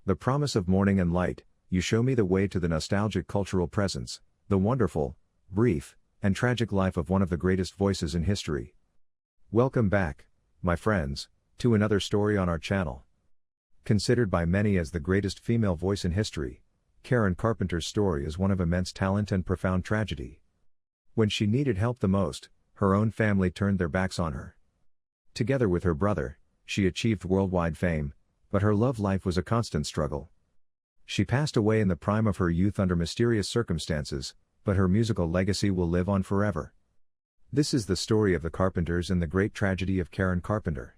The promise of morning and light, you show me the way to the nostalgic cultural presence, the wonderful, brief, and tragic life of one of the greatest voices in history. Welcome back, my friends, to another story on our channel. Considered by many as the greatest female voice in history, Karen Carpenter's story is one of immense talent and profound tragedy. When she needed help the most, her own family turned their backs on her. Together with her brother, she achieved worldwide fame, but her love life was a constant struggle. She passed away in the prime of her youth under mysterious circumstances, but her musical legacy will live on forever. This is the story of the Carpenters and the great tragedy of Karen Carpenter.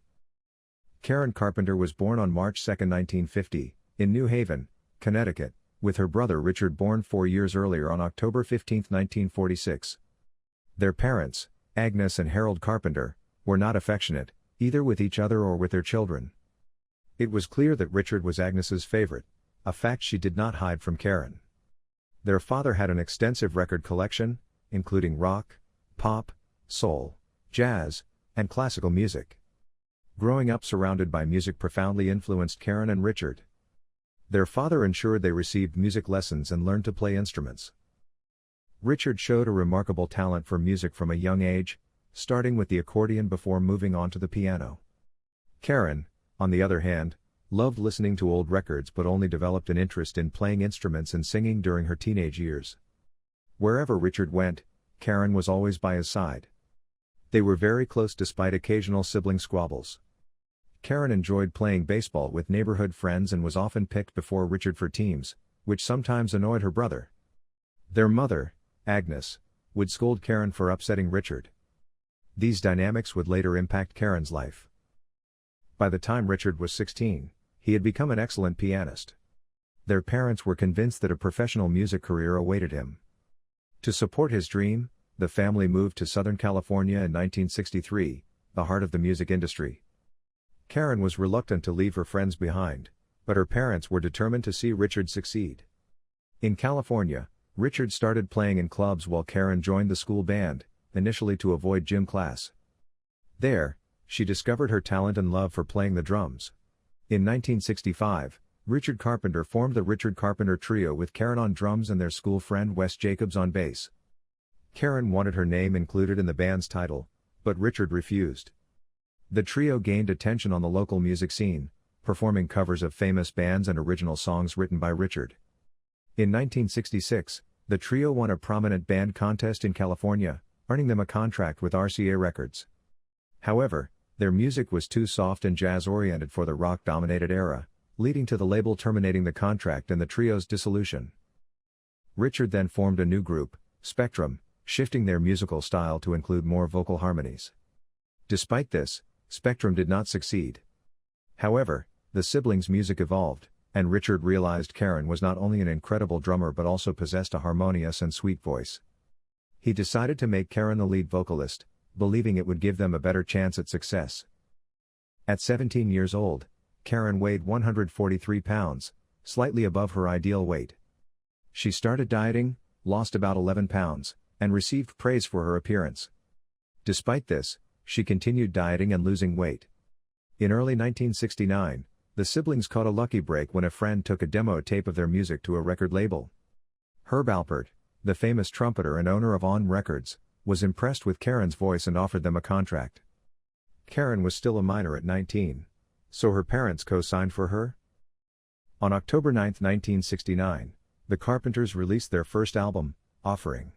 Karen Carpenter was born on March 2, 1950, in New Haven, Connecticut, with her brother Richard born 4 years earlier on October 15, 1946. Their parents, Agnes and Harold Carpenter, were not affectionate, either with each other or with their children. It was clear that Richard was Agnes's favorite, a fact she did not hide from Karen. Their father had an extensive record collection, including rock, pop, soul, jazz, and classical music. Growing up surrounded by music profoundly influenced Karen and Richard. Their father ensured they received music lessons and learned to play instruments. Richard showed a remarkable talent for music from a young age, starting with the accordion before moving on to the piano. Karen, on the other hand, loved listening to old records but only developed an interest in playing instruments and singing during her teenage years. Wherever Richard went, Karen was always by his side. They were very close despite occasional sibling squabbles. Karen enjoyed playing baseball with neighborhood friends and was often picked before Richard for teams, which sometimes annoyed her brother. Their mother, Agnes, would scold Karen for upsetting Richard. These dynamics would later impact Karen's life. By the time Richard was 16, he had become an excellent pianist. Their parents were convinced that a professional music career awaited him. To support his dream, the family moved to Southern California in 1963, the heart of the music industry. Karen was reluctant to leave her friends behind, but her parents were determined to see Richard succeed. In California, Richard started playing in clubs while Karen joined the school band, initially to avoid gym class. There, she discovered her talent and love for playing the drums. In 1965, Richard Carpenter formed the Richard Carpenter Trio with Karen on drums and their school friend Wes Jacobs on bass. Karen wanted her name included in the band's title, but Richard refused. The trio gained attention on the local music scene, performing covers of famous bands and original songs written by Richard. In 1966, the trio won a prominent band contest in California, earning them a contract with RCA Records. However, their music was too soft and jazz-oriented for the rock-dominated era, leading to the label terminating the contract and the trio's dissolution. Richard then formed a new group, Spectrum, shifting their musical style to include more vocal harmonies. Despite this, Spectrum did not succeed. However, the siblings' music evolved, and Richard realized Karen was not only an incredible drummer but also possessed a harmonious and sweet voice. He decided to make Karen the lead vocalist, believing it would give them a better chance at success. At 17 years old, Karen weighed 143 pounds, slightly above her ideal weight. She started dieting, lost about 11 pounds, and received praise for her appearance. Despite this, she continued dieting and losing weight. In early 1969, the siblings caught a lucky break when a friend took a demo tape of their music to a record label. Herb Alpert, the famous trumpeter and owner of On Records, was impressed with Karen's voice and offered them a contract. Karen was still a minor at 19, so her parents co-signed for her. On October 9, 1969, the Carpenters released their first album, Offering.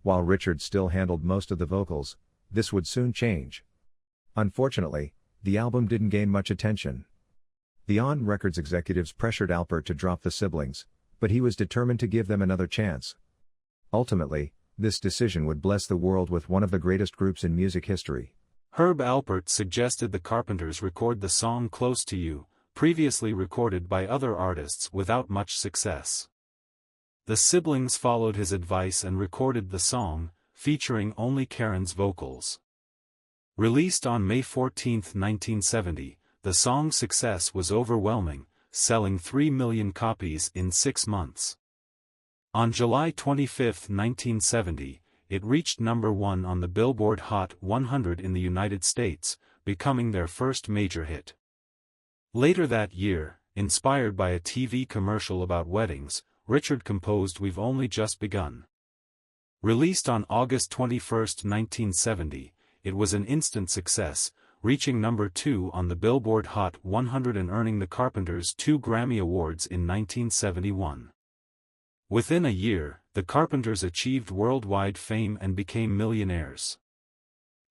While Richard still handled most of the vocals, this would soon change. Unfortunately, the album didn't gain much attention. The On Records executives pressured Alpert to drop the siblings, but he was determined to give them another chance. Ultimately, this decision would bless the world with one of the greatest groups in music history. Herb Alpert suggested the Carpenters record the song Close to You, previously recorded by other artists without much success. The siblings followed his advice and recorded the song, featuring only Karen's vocals. Released on May 14, 1970, the song's success was overwhelming, selling 3 million copies in 6 months. On July 25, 1970, it reached number 1 on the Billboard Hot 100 in the United States, becoming their first major hit. Later that year, inspired by a TV commercial about weddings, Richard composed We've Only Just Begun. Released on August 21, 1970, it was an instant success, reaching number 2 on the Billboard Hot 100 and earning the Carpenters 2 Grammy Awards in 1971. Within a year, the Carpenters achieved worldwide fame and became millionaires.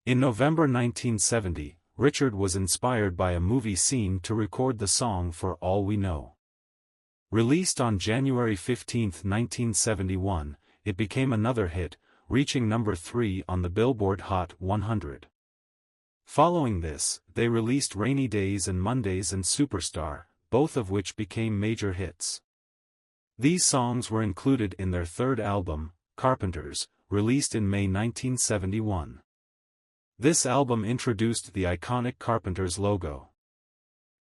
In November 1970, Richard was inspired by a movie scene to record the song For All We Know. Released on January 15, 1971, it became another hit, reaching number 3 on the Billboard Hot 100. Following this, they released Rainy Days and Mondays and Superstar, both of which became major hits. These songs were included in their third album, Carpenters, released in May 1971. This album introduced the iconic Carpenters logo.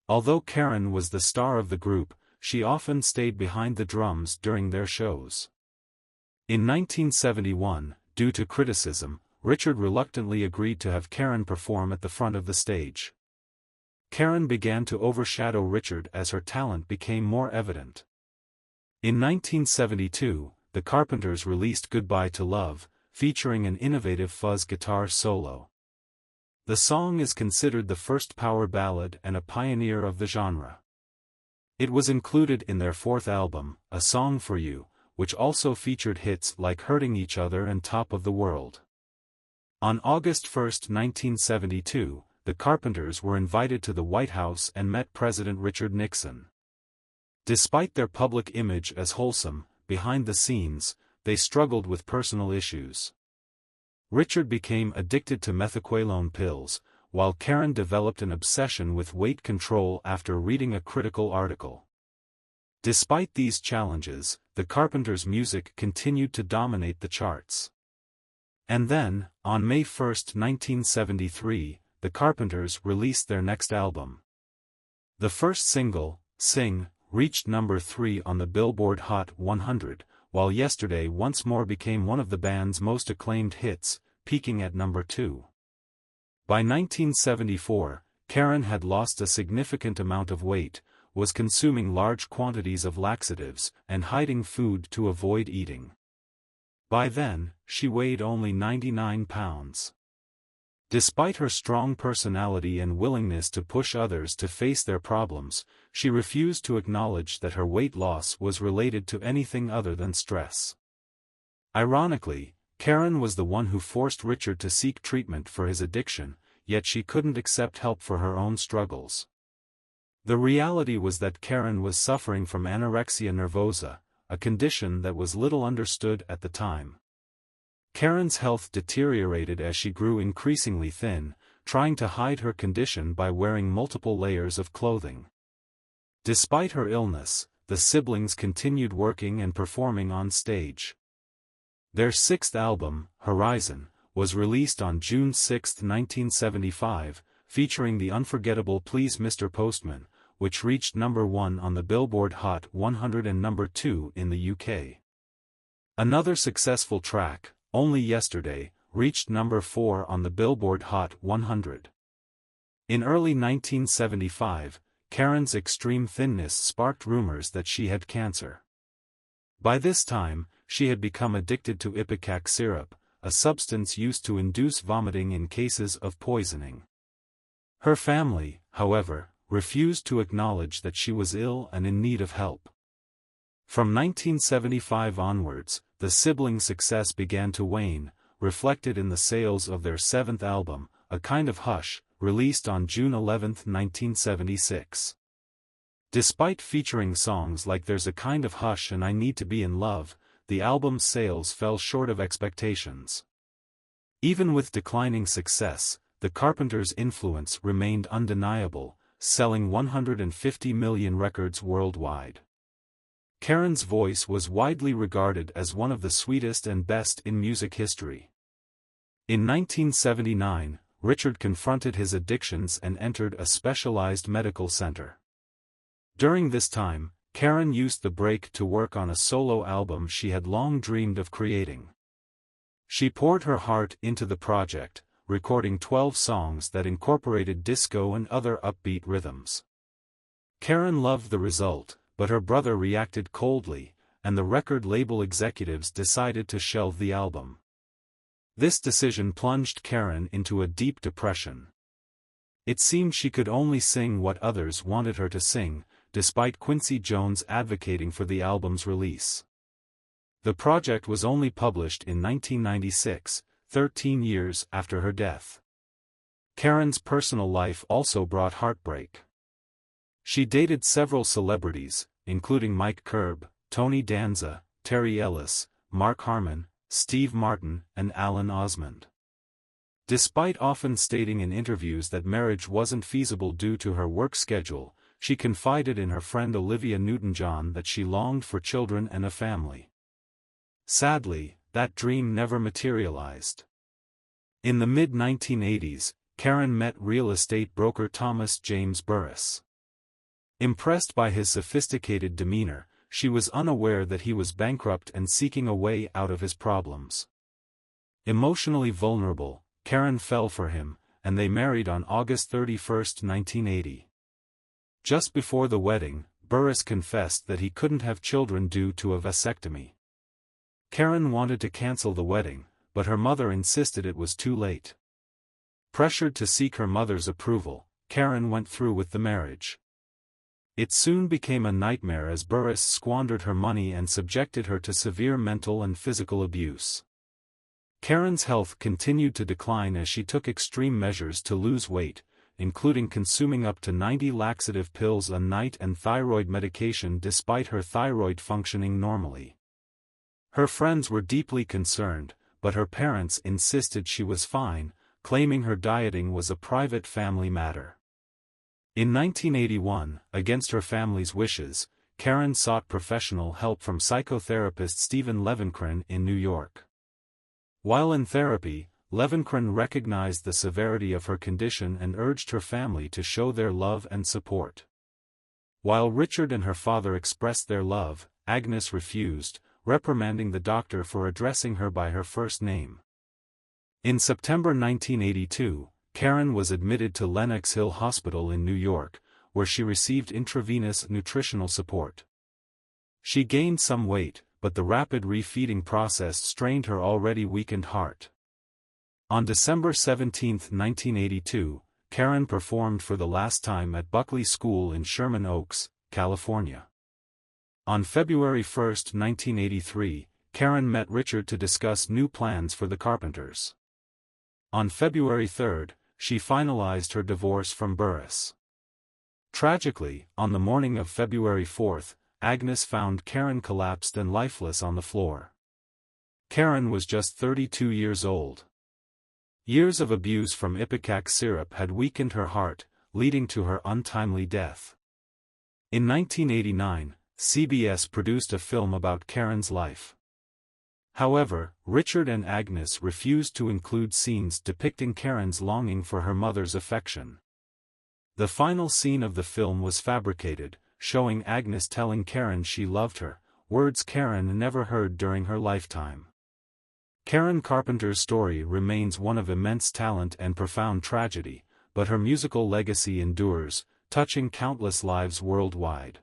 Although Karen was the star of the group, she often stayed behind the drums during their shows. In 1971, due to criticism, Richard reluctantly agreed to have Karen perform at the front of the stage. Karen began to overshadow Richard as her talent became more evident. In 1972, the Carpenters released Goodbye to Love, featuring an innovative fuzz guitar solo. The song is considered the first power ballad and a pioneer of the genre. It was included in their fourth album, A Song for You, which also featured hits like Hurting Each Other and Top of the World. On August 1, 1972, the Carpenters were invited to the White House and met President Richard Nixon. Despite their public image as wholesome, behind the scenes, they struggled with personal issues. Richard became addicted to methaqualone pills, while Karen developed an obsession with weight control after reading a critical article. Despite these challenges, the Carpenters' music continued to dominate the charts. And then, on May 1, 1973, the Carpenters released their next album. The first single, Sing, reached number 3 on the Billboard Hot 100, while Yesterday once more became one of the band's most acclaimed hits, peaking at number 2. By 1974, Karen had lost a significant amount of weight, was consuming large quantities of laxatives, and hiding food to avoid eating. By then, she weighed only 99 pounds. Despite her strong personality and willingness to push others to face their problems, she refused to acknowledge that her weight loss was related to anything other than stress. Ironically, Karen was the one who forced Richard to seek treatment for his addiction, yet she couldn't accept help for her own struggles. The reality was that Karen was suffering from anorexia nervosa, a condition that was little understood at the time. Karen's health deteriorated as she grew increasingly thin, trying to hide her condition by wearing multiple layers of clothing. Despite her illness, the siblings continued working and performing on stage. Their sixth album, Horizon, was released on June 6, 1975, featuring the unforgettable Please Mr. Postman, which reached number 1 on the Billboard Hot 100 and number 2 in the UK. Another successful track, Only Yesterday, reached number 4 on the Billboard Hot 100. In early 1975, Karen's extreme thinness sparked rumors that she had cancer. By this time, she had become addicted to ipecac syrup, a substance used to induce vomiting in cases of poisoning. Her family, however, refused to acknowledge that she was ill and in need of help. From 1975 onwards, the siblings' success began to wane, reflected in the sales of their seventh album, A Kind of Hush, released on June 11, 1976. Despite featuring songs like There's a Kind of Hush and I Need to Be in Love, the album's sales fell short of expectations. Even with declining success, the Carpenters' influence remained undeniable, selling 150 million records worldwide. Karen's voice was widely regarded as one of the sweetest and best in music history. In 1979, Richard confronted his addictions and entered a specialized medical center. During this time, Karen used the break to work on a solo album she had long dreamed of creating. She poured her heart into the project, recording 12 songs that incorporated disco and other upbeat rhythms. Karen loved the result, but her brother reacted coldly, and the record label executives decided to shelve the album. This decision plunged Karen into a deep depression. It seemed she could only sing what others wanted her to sing, despite Quincy Jones advocating for the album's release. The project was only published in 1996, 13 years after her death. Karen's personal life also brought heartbreak. She dated several celebrities, including Mike Curb, Tony Danza, Terry Ellis, Mark Harmon, Steve Martin, and Alan Osmond. Despite often stating in interviews that marriage wasn't feasible due to her work schedule, she confided in her friend Olivia Newton-John that she longed for children and a family. Sadly, that dream never materialized. In the mid-1980s, Karen met real estate broker Thomas James Burris. Impressed by his sophisticated demeanor, she was unaware that he was bankrupt and seeking a way out of his problems. Emotionally vulnerable, Karen fell for him, and they married on August 31, 1980. Just before the wedding, Burris confessed that he couldn't have children due to a vasectomy. Karen wanted to cancel the wedding, but her mother insisted it was too late. Pressured to seek her mother's approval, Karen went through with the marriage. It soon became a nightmare as Burris squandered her money and subjected her to severe mental and physical abuse. Karen's health continued to decline as she took extreme measures to lose weight, including consuming up to 90 laxative pills a night and thyroid medication despite her thyroid functioning normally. Her friends were deeply concerned, but her parents insisted she was fine, claiming her dieting was a private family matter. In 1981, against her family's wishes, Karen sought professional help from psychotherapist Stephen Levenkron in New York. While in therapy, Levenkron recognized the severity of her condition and urged her family to show their love and support. While Richard and her father expressed their love, Agnes refused, reprimanding the doctor for addressing her by her first name. In September 1982, Karen was admitted to Lenox Hill Hospital in New York, where she received intravenous nutritional support. She gained some weight, but the rapid refeeding process strained her already weakened heart. On December 17, 1982, Karen performed for the last time at Buckley School in Sherman Oaks, California. On February 1, 1983, Karen met Richard to discuss new plans for the Carpenters. On February 3, she finalized her divorce from Burris. Tragically, on the morning of February 4, Agnes found Karen collapsed and lifeless on the floor. Karen was just 32 years old. Years of abuse from ipecac syrup had weakened her heart, leading to her untimely death. In 1989, CBS produced a film about Karen's life. However, Richard and Agnes refused to include scenes depicting Karen's longing for her mother's affection. The final scene of the film was fabricated, showing Agnes telling Karen she loved her, words Karen never heard during her lifetime. Karen Carpenter's story remains one of immense talent and profound tragedy, but her musical legacy endures, touching countless lives worldwide.